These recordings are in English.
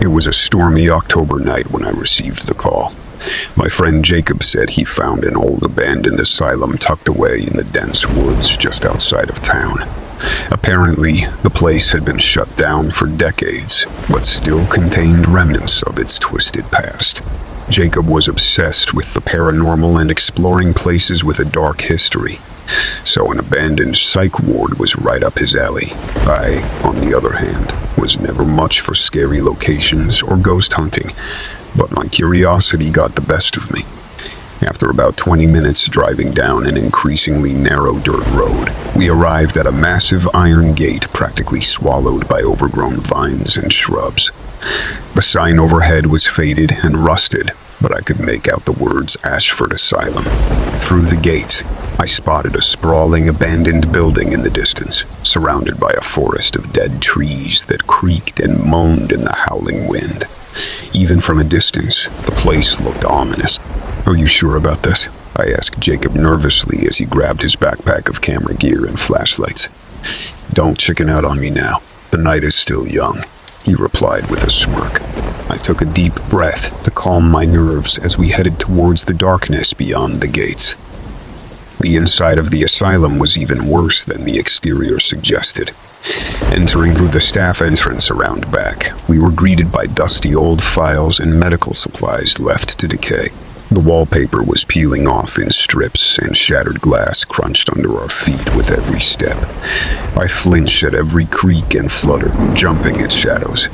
It was a stormy October night when I received the call. My friend Jacob said he found an old abandoned asylum tucked away in the dense woods just outside of town. Apparently, the place had been shut down for decades, but still contained remnants of its twisted past. Jacob was obsessed with the paranormal and exploring places with a dark history, so an abandoned psych ward was right up his alley. I, on the other hand, was never much for scary locations or ghost hunting, but my curiosity got the best of me. After about 20 minutes driving down an increasingly narrow dirt road, we arrived at a massive iron gate practically swallowed by overgrown vines and shrubs. The sign overhead was faded and rusted, but I could make out the words Ashford Asylum. Through the gates, I spotted a sprawling abandoned building in the distance, surrounded by a forest of dead trees that creaked and moaned in the howling wind. Even from a distance, the place looked ominous. "Are you sure about this?" I asked Jacob nervously as he grabbed his backpack of camera gear and flashlights. "Don't chicken out on me now. The night is still young," he replied with a smirk. I took a deep breath to calm my nerves as we headed towards the darkness beyond the gates. The inside of the asylum was even worse than the exterior suggested. Entering through the staff entrance around back, we were greeted by dusty old files and medical supplies left to decay. The wallpaper was peeling off in strips, and shattered glass crunched under our feet with every step. I flinched at every creak and flutter, jumping at shadows.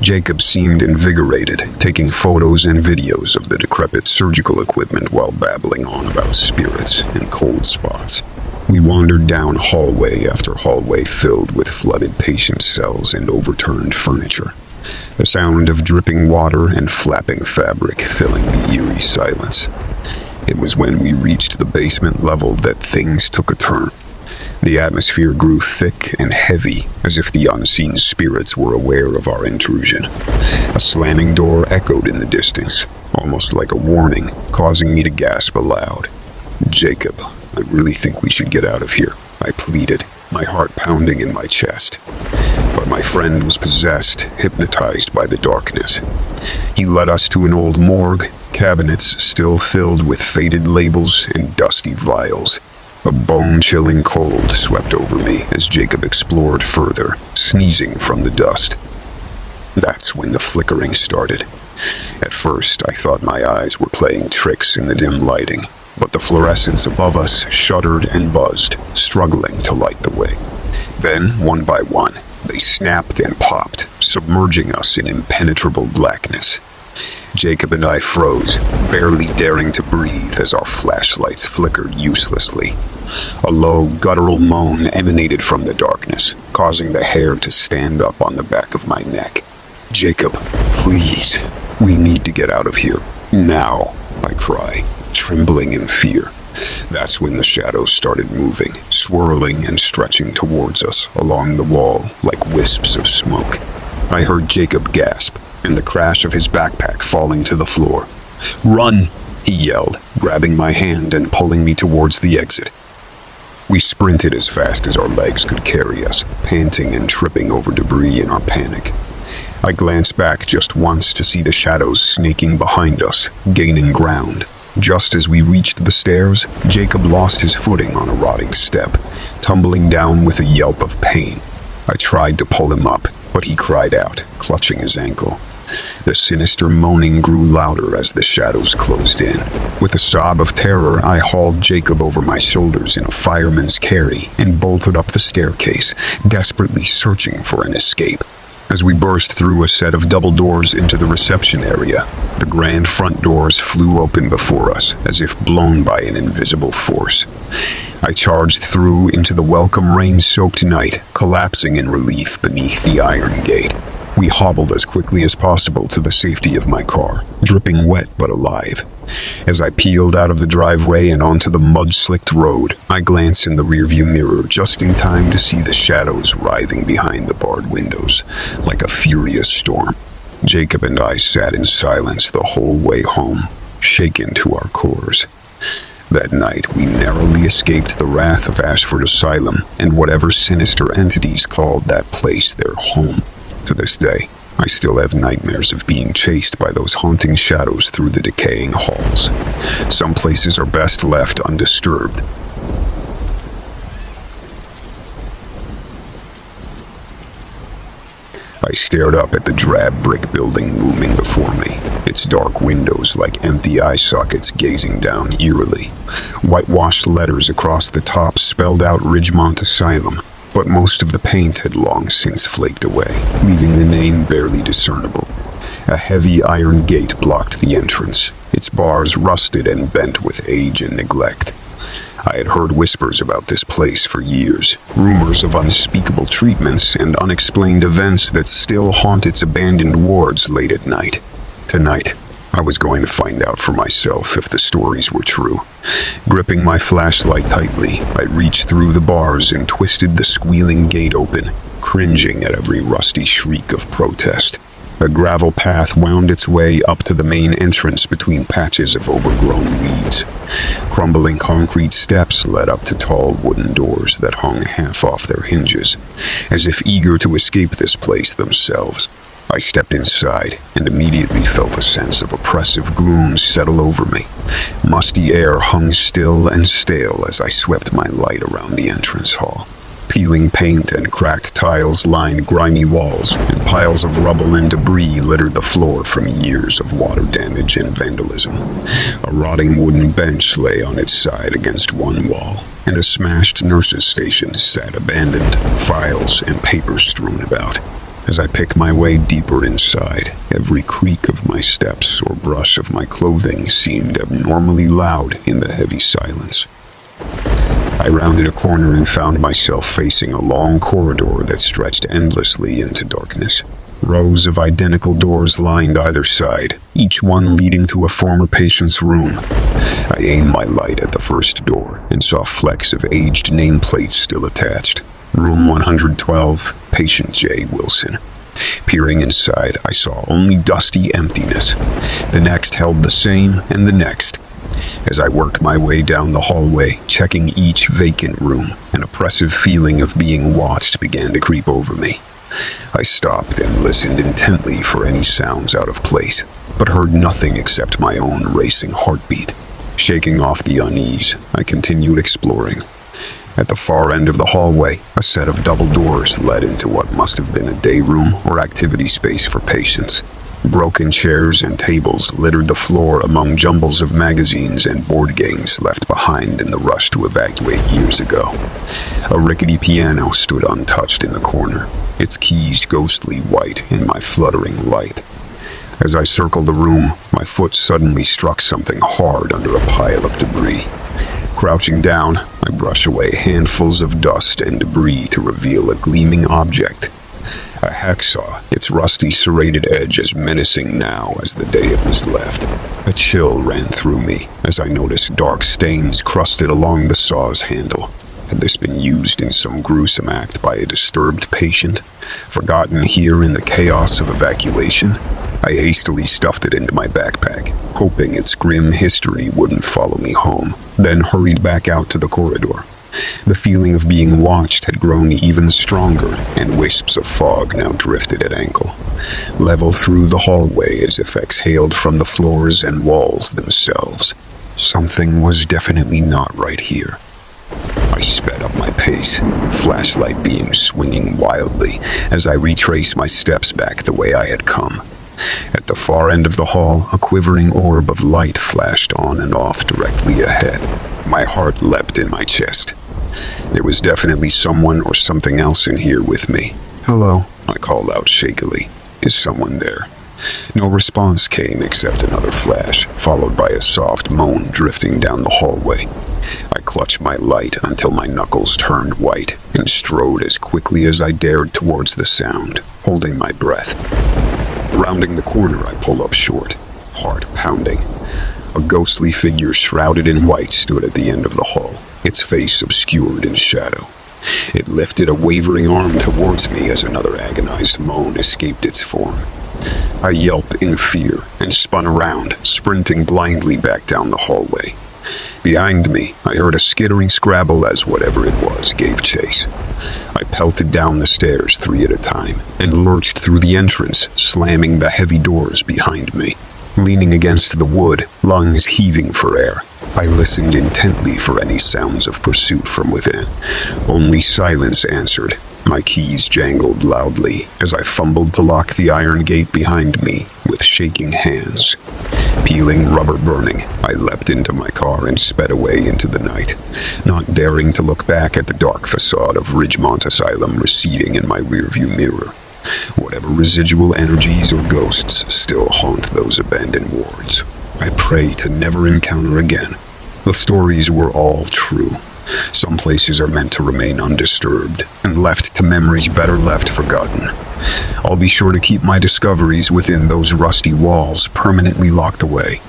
Jacob seemed invigorated, taking photos and videos of the decrepit surgical equipment while babbling on about spirits and cold spots. We wandered down hallway after hallway filled with flooded patient cells and overturned furniture. The sound of dripping water and flapping fabric filling the eerie silence. It was when we reached the basement level that things took a turn. The atmosphere grew thick and heavy, as if the unseen spirits were aware of our intrusion. A slamming door echoed in the distance, almost like a warning, causing me to gasp aloud. "Jacob, I really think we should get out of here," I pleaded, my heart pounding in my chest. But my friend was possessed, hypnotized by the darkness. He led us to an old morgue, cabinets still filled with faded labels and dusty vials. A bone-chilling cold swept over me as Jacob explored further, sneezing from the dust. That's when the flickering started. At first, I thought my eyes were playing tricks in the dim lighting, but the fluorescents above us shuddered and buzzed, struggling to light the way. Then, one by one, they snapped and popped, submerging us in impenetrable blackness. Jacob and I froze, barely daring to breathe as our flashlights flickered uselessly. A low, guttural moan emanated from the darkness, causing the hair to stand up on the back of my neck. "Jacob, please, we need to get out of here, now," I cry, trembling in fear. That's when the shadows started moving, swirling and stretching towards us along the wall like wisps of smoke. I heard Jacob gasp, and the crash of his backpack falling to the floor. "Run!" he yelled, grabbing my hand and pulling me towards the exit. We sprinted as fast as our legs could carry us, panting and tripping over debris in our panic. I glanced back just once to see the shadows snaking behind us, gaining ground. Just as we reached the stairs, Jacob lost his footing on a rotting step, tumbling down with a yelp of pain. I tried to pull him up, but he cried out, clutching his ankle. The sinister moaning grew louder as the shadows closed in. With a sob of terror, I hauled Jacob over my shoulders in a fireman's carry and bolted up the staircase, desperately searching for an escape. As we burst through a set of double doors into the reception area, the grand front doors flew open before us, as if blown by an invisible force. I charged through into the welcome rain-soaked night, collapsing in relief beneath the iron gate. We hobbled as quickly as possible to the safety of my car, dripping wet but alive. As I peeled out of the driveway and onto the mud-slicked road, I glanced in the rearview mirror just in time to see the shadows writhing behind the barred windows, like a furious storm. Jacob and I sat in silence the whole way home, shaken to our cores. That night, we narrowly escaped the wrath of Ashford Asylum and whatever sinister entities called that place their home. To this day, I still have nightmares of being chased by those haunting shadows through the decaying halls. Some places are best left undisturbed. I stared up at the drab brick building looming before me, its dark windows like empty eye sockets gazing down eerily. Whitewashed letters across the top spelled out Ridgemont Asylum, but most of the paint had long since flaked away, leaving the name barely discernible. A heavy iron gate blocked the entrance, its bars rusted and bent with age and neglect. I had heard whispers about this place for years, rumors of unspeakable treatments and unexplained events that still haunt its abandoned wards late at night. Tonight, I was going to find out for myself if the stories were true. Gripping my flashlight tightly, I reached through the bars and twisted the squealing gate open, cringing at every rusty shriek of protest. A gravel path wound its way up to the main entrance between patches of overgrown weeds. Crumbling concrete steps led up to tall wooden doors that hung half off their hinges, as if eager to escape this place themselves. I stepped inside and immediately felt a sense of oppressive gloom settle over me. Musty air hung still and stale as I swept my light around the entrance hall. Peeling paint and cracked tiles lined grimy walls, and piles of rubble and debris littered the floor from years of water damage and vandalism. A rotting wooden bench lay on its side against one wall, and a smashed nurse's station sat abandoned, files and papers strewn about. As I picked my way deeper inside, every creak of my steps or brush of my clothing seemed abnormally loud in the heavy silence. I rounded a corner and found myself facing a long corridor that stretched endlessly into darkness. Rows of identical doors lined either side, each one leading to a former patient's room. I aimed my light at the first door and saw flecks of aged nameplates still attached. Room 112, Patient J. Wilson. Peering inside, I saw only dusty emptiness. The next held the same, and the next. As I worked my way down the hallway, checking each vacant room, an oppressive feeling of being watched began to creep over me. I stopped and listened intently for any sounds out of place, but heard nothing except my own racing heartbeat. Shaking off the unease, I continued exploring. At the far end of the hallway, a set of double doors led into what must have been a day room or activity space for patients. Broken chairs and tables littered the floor among jumbles of magazines and board games left behind in the rush to evacuate years ago. A rickety piano stood untouched in the corner, its keys ghostly white in my fluttering light. As I circled the room, my foot suddenly struck something hard under a pile of debris. Crouching down, I brush away handfuls of dust and debris to reveal a gleaming object. A hacksaw, its rusty serrated edge as menacing now as the day it was left. A chill ran through me as I noticed dark stains crusted along the saw's handle. Had this been used in some gruesome act by a disturbed patient, forgotten here in the chaos of evacuation? I hastily stuffed it into my backpack, hoping its grim history wouldn't follow me home, then hurried back out to the corridor. The feeling of being watched had grown even stronger, and wisps of fog now drifted at ankle, level through the hallway as if exhaled from the floors and walls themselves. Something was definitely not right here. I sped up my pace, flashlight beams swinging wildly as I retraced my steps back the way I had come. At the far end of the hall, a quivering orb of light flashed on and off directly ahead. My heart leapt in my chest. There was definitely someone or something else in here with me. "Hello," I called out shakily. "Is someone there?" No response came except another flash, followed by a soft moan drifting down the hallway. I clutched my light until my knuckles turned white and strode as quickly as I dared towards the sound, holding my breath. Rounding the corner, I pulled up short, heart pounding. A ghostly figure shrouded in white stood at the end of the hall, its face obscured in shadow. It lifted a wavering arm towards me as another agonized moan escaped its form. I yelped in fear and spun around, sprinting blindly back down the hallway. Behind me, I heard a skittering scrabble as whatever it was gave chase. I pelted down the stairs 3 at a time and lurched through the entrance, slamming the heavy doors behind me. Leaning against the wood, lungs heaving for air, I listened intently for any sounds of pursuit from within. Only silence answered. My keys jangled loudly as I fumbled to lock the iron gate behind me with shaking hands. Peeling rubber burning, I leapt into my car and sped away into the night, not daring to look back at the dark facade of Ridgemont Asylum receding in my rearview mirror. Whatever residual energies or ghosts still haunt those abandoned wards, I pray to never encounter again. The stories were all true. Some places are meant to remain undisturbed, and left to memories better left forgotten. I'll be sure to keep my discoveries within those rusty walls permanently locked away.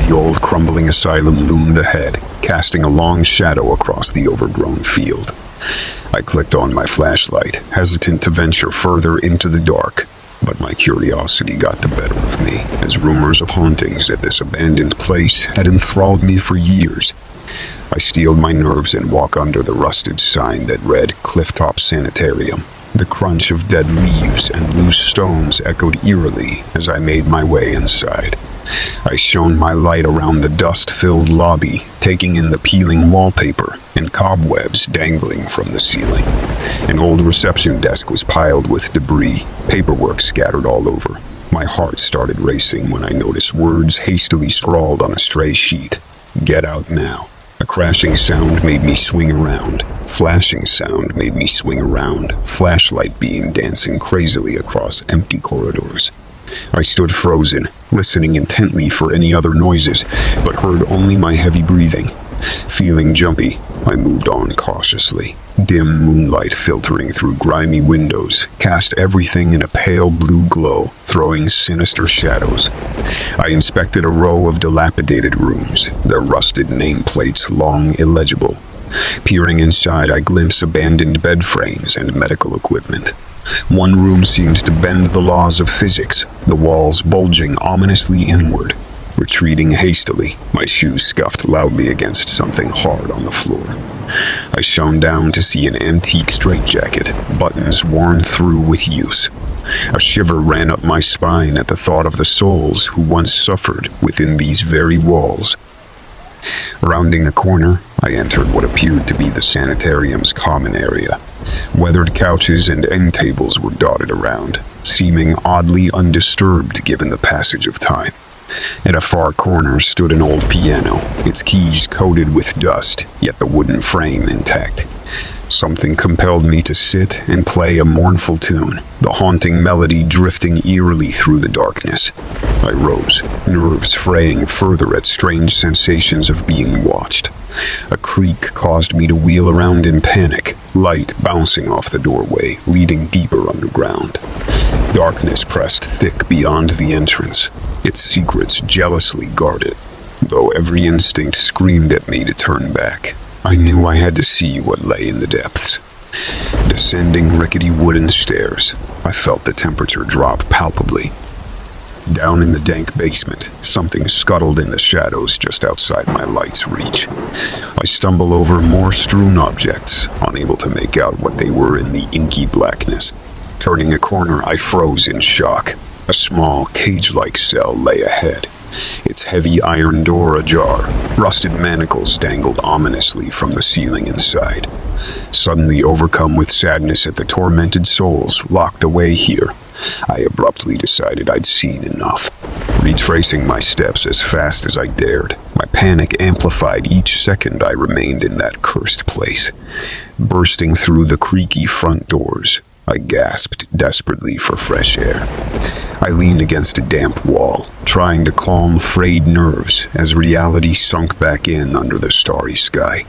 The old crumbling asylum loomed ahead, casting a long shadow across the overgrown field. I clicked on my flashlight, hesitant to venture further into the dark. But my curiosity got the better of me, as rumors of hauntings at this abandoned place had enthralled me for years. I steeled my nerves and walked under the rusted sign that read Clifftop Sanitarium. The crunch of dead leaves and loose stones echoed eerily as I made my way inside. I shone my light around the dust-filled lobby, taking in the peeling wallpaper and cobwebs dangling from the ceiling. An old reception desk was piled with debris, paperwork scattered all over. My heart started racing when I noticed words hastily scrawled on a stray sheet. "Get out now." A crashing sound made me swing around. Flashing sound made me swing around, flashlight beam dancing crazily across empty corridors. I stood frozen, listening intently for any other noises, but heard only my heavy breathing. Feeling jumpy, I moved on cautiously. Dim moonlight filtering through grimy windows cast everything in a pale blue glow, throwing sinister shadows. I inspected a row of dilapidated rooms, their rusted nameplates long illegible. Peering inside, I glimpsed abandoned bed frames and medical equipment. One room seemed to bend the laws of physics, the walls bulging ominously inward. Retreating hastily, my shoes scuffed loudly against something hard on the floor. I shone down to see an antique straitjacket, buttons worn through with use. A shiver ran up my spine at the thought of the souls who once suffered within these very walls. Rounding the corner, I entered what appeared to be the sanitarium's common area. Weathered couches and end tables were dotted around, seeming oddly undisturbed given the passage of time. At a far corner stood an old piano, its keys coated with dust, yet the wooden frame intact. Something compelled me to sit and play a mournful tune, the haunting melody drifting eerily through the darkness. I rose, nerves fraying further at strange sensations of being watched. A creak caused me to wheel around in panic, light bouncing off the doorway, leading deeper underground. Darkness pressed thick beyond the entrance, its secrets jealously guarded. Though every instinct screamed at me to turn back, I knew I had to see what lay in the depths. Descending rickety wooden stairs, I felt the temperature drop palpably. Down in the dank basement, something scuttled in the shadows just outside my light's reach. I stumbled over more strewn objects, unable to make out what they were in the inky blackness. Turning a corner, I froze in shock. A small, cage-like cell lay ahead, its heavy iron door ajar. Rusted manacles dangled ominously from the ceiling inside. Suddenly overcome with sadness at the tormented souls locked away here, I abruptly decided I'd seen enough. Retracing my steps as fast as I dared, my panic amplified each second I remained in that cursed place. Bursting through the creaky front doors, I gasped desperately for fresh air. I leaned against a damp wall, trying to calm frayed nerves as reality sunk back in under the starry sky.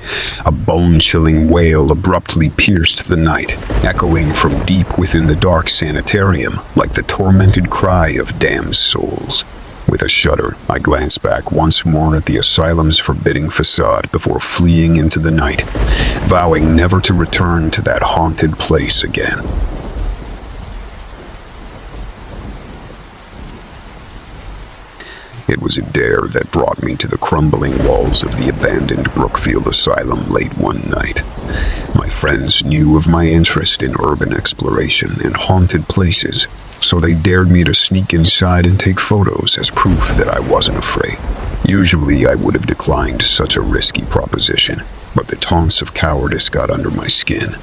A bone-chilling wail abruptly pierced the night, echoing from deep within the dark sanitarium like the tormented cry of damned souls. With a shudder, I glanced back once more at the asylum's forbidding facade before fleeing into the night, vowing never to return to that haunted place again. It was a dare that brought me to the crumbling walls of the abandoned Brookfield Asylum late one night. My friends knew of my interest in urban exploration and haunted places, so they dared me to sneak inside and take photos as proof that I wasn't afraid. Usually I would have declined such a risky proposition, but the taunts of cowardice got under my skin.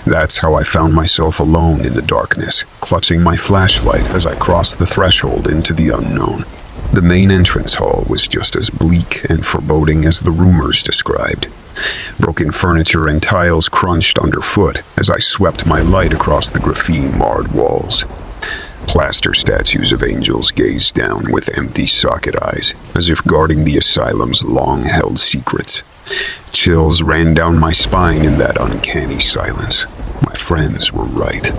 That's how I found myself alone in the darkness, clutching my flashlight as I crossed the threshold into the unknown. The main entrance hall was just as bleak and foreboding as the rumors described. Broken furniture and tiles crunched underfoot as I swept my light across the graffiti-marred walls. Plaster statues of angels gazed down with empty socket eyes, as if guarding the asylum's long-held secrets. Chills ran down my spine in that uncanny silence. My friends were right.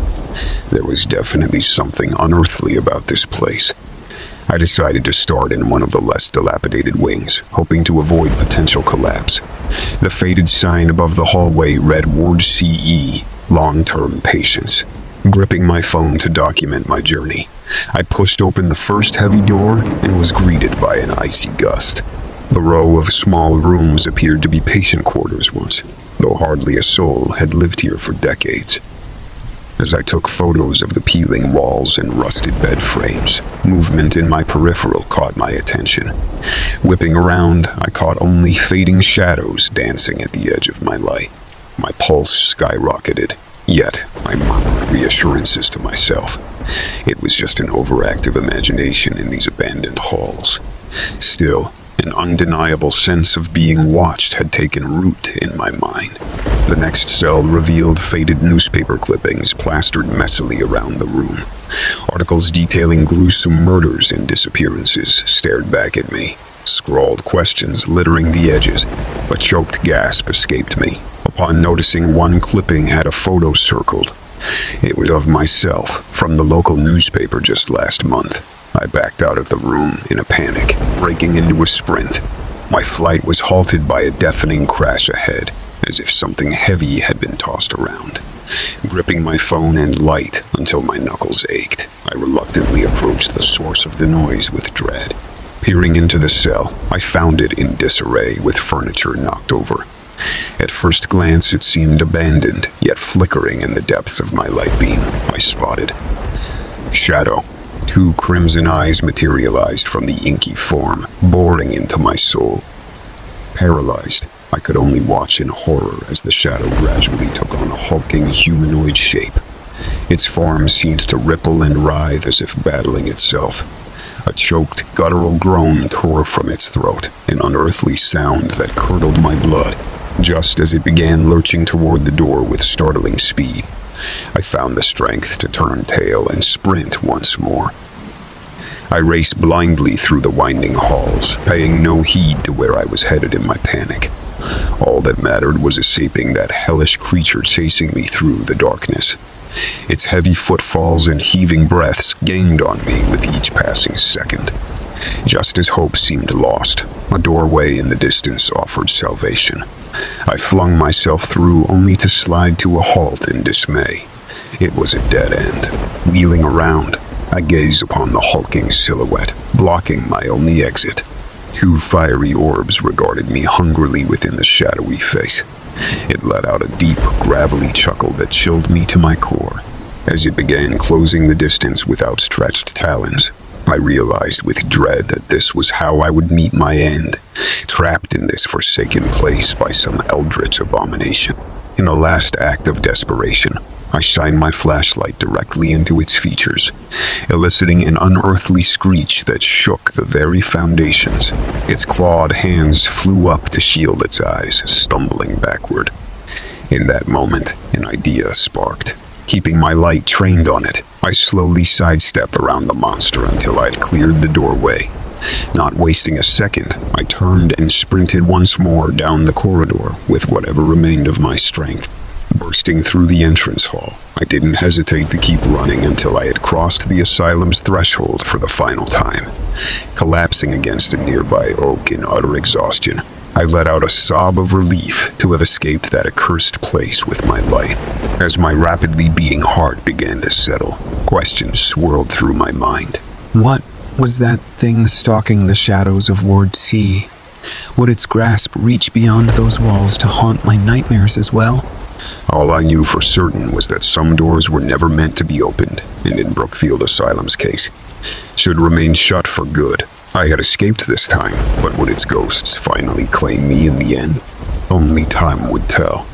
There was definitely something unearthly about this place. I decided to start in one of the less dilapidated wings, hoping to avoid potential collapse. The faded sign above the hallway read Ward CE, long-term patience. Gripping my phone to document my journey, I pushed open the first heavy door and was greeted by an icy gust. The row of small rooms appeared to be patient quarters once, though hardly a soul had lived here for decades. As I took photos of the peeling walls and rusted bed frames, movement in my peripheral caught my attention. Whipping around, I caught only fading shadows dancing at the edge of my light. My pulse skyrocketed, yet I murmured reassurances to myself. It was just an overactive imagination in these abandoned halls. Still, an undeniable sense of being watched had taken root in my mind. The next cell revealed faded newspaper clippings plastered messily around the room. Articles detailing gruesome murders and disappearances stared back at me. Scrawled questions littering the edges. A choked gasp escaped me upon noticing one clipping had a photo circled. It was of myself from the local newspaper just last month. I backed out of the room in a panic, breaking into a sprint. My flight was halted by a deafening crash ahead, as if something heavy had been tossed around. Gripping my phone and light until my knuckles ached, I reluctantly approached the source of the noise with dread. Peering into the cell, I found it in disarray with furniture knocked over. At first glance, it seemed abandoned, yet flickering in the depths of my light beam, I spotted shadow. Two crimson eyes materialized from the inky form, boring into my soul. Paralyzed, I could only watch in horror as the shadow gradually took on a hulking humanoid shape. Its form seemed to ripple and writhe as if battling itself. A choked, guttural groan tore from its throat, an unearthly sound that curdled my blood, just as it began lurching toward the door with startling speed. I found the strength to turn tail and sprint once more. I raced blindly through the winding halls, paying no heed to where I was headed in my panic. All that mattered was escaping that hellish creature chasing me through the darkness. Its heavy footfalls and heaving breaths gained on me with each passing second. Just as hope seemed lost, a doorway in the distance offered salvation. I flung myself through only to slide to a halt in dismay. It was a dead end. Wheeling around, I gazed upon the hulking silhouette, blocking my only exit. Two fiery orbs regarded me hungrily within the shadowy face. It let out a deep, gravelly chuckle that chilled me to my core. As it began closing the distance with outstretched talons, I realized with dread that this was how I would meet my end, trapped in this forsaken place by some eldritch abomination. In a last act of desperation, I shined my flashlight directly into its features, eliciting an unearthly screech that shook the very foundations. Its clawed hands flew up to shield its eyes, stumbling backward. In that moment, an idea sparked. Keeping my light trained on it, I slowly sidestepped around the monster until I'd cleared the doorway. Not wasting a second, I turned and sprinted once more down the corridor with whatever remained of my strength. Bursting through the entrance hall, I didn't hesitate to keep running until I had crossed the asylum's threshold for the final time. Collapsing against a nearby oak in utter exhaustion, I let out a sob of relief to have escaped that accursed place with my life. As my rapidly beating heart began to settle, questions swirled through my mind. What Was that thing stalking the shadows of Ward C? Would its grasp reach beyond those walls to haunt my nightmares as well? All I knew for certain was that some doors were never meant to be opened, and in Brookfield Asylum's case, should remain shut for good. I had escaped this time, but would its ghosts finally claim me in the end? Only time would tell.